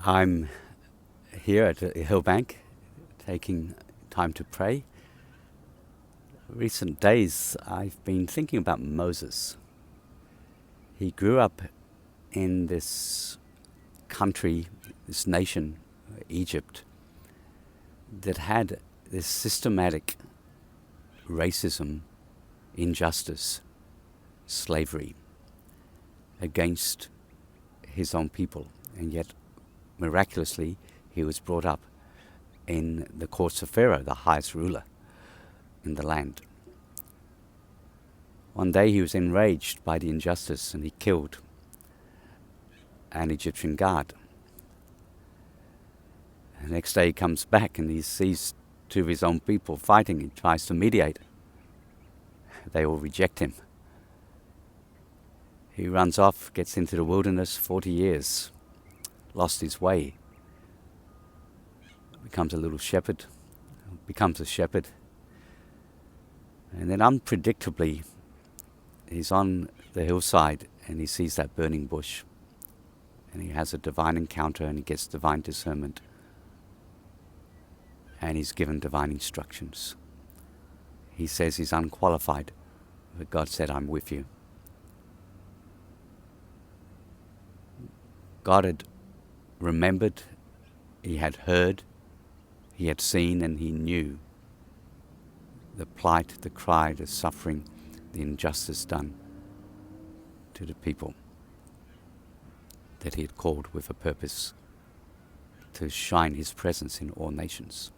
I'm here at Hillbank, taking time to pray. Recent days, I've been thinking about Moses. He grew up in this country, this nation, Egypt, that had this systematic racism, injustice, slavery against his own people, and yet miraculously he was brought up in the courts of Pharaoh, the highest ruler in the land. One day he was enraged by the injustice and he killed an Egyptian guard. The next day he comes back and he sees two of his own people fighting. He tries to mediate. They all reject him. He runs off, gets into the wilderness, 40 years, lost his way, becomes a little shepherd, becomes a shepherd. And then unpredictably, he's on the hillside and he sees that burning bush. And he has a divine encounter and he gets divine discernment. And he's given divine instructions. He says he's unqualified, but God said, I'm with you. God had remembered, he had heard, he had seen, and he knew the plight, the cry, the suffering, the injustice done to the people that he had called with a purpose to shine his presence in all nations.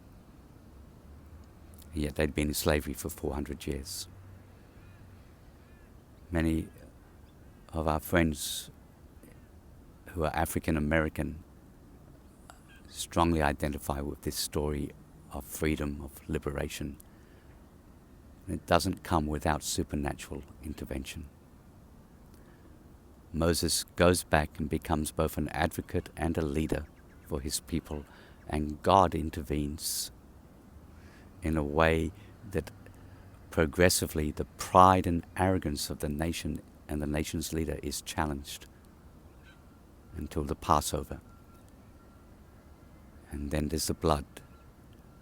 Yet they'd been in slavery for 400 years. Many of our friends who are African American strongly identify with this story of freedom, of liberation. And it doesn't come without supernatural intervention. Moses goes back and becomes both an advocate and a leader for his people, and God intervenes in a way that progressively the pride and arrogance of the nation and the nation's leader is challenged until the Passover. And then there's the blood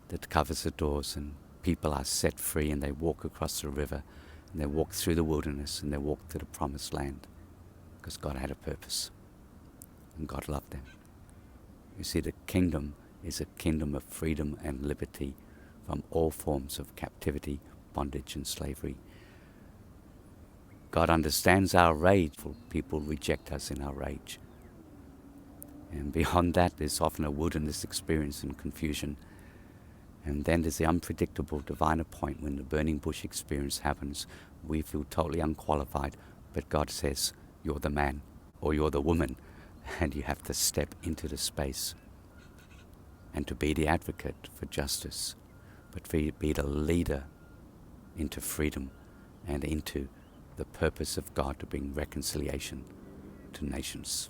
that covers the doors, and people are set free, and they walk across the river, and they walk through the wilderness, and they walk to the promised land, because God had a purpose, and God loved them. You see, the kingdom is a kingdom of freedom and liberty from all forms of captivity, bondage, and slavery. God understands our rage, for people reject us in our rage. And beyond that, there's often a wilderness experience and confusion. And then there's the unpredictable divine point when the burning bush experience happens. We feel totally unqualified, but God says, you're the man or you're the woman, and you have to step into the space and to be the advocate for justice, but to be the leader into freedom and into the purpose of God to bring reconciliation to nations.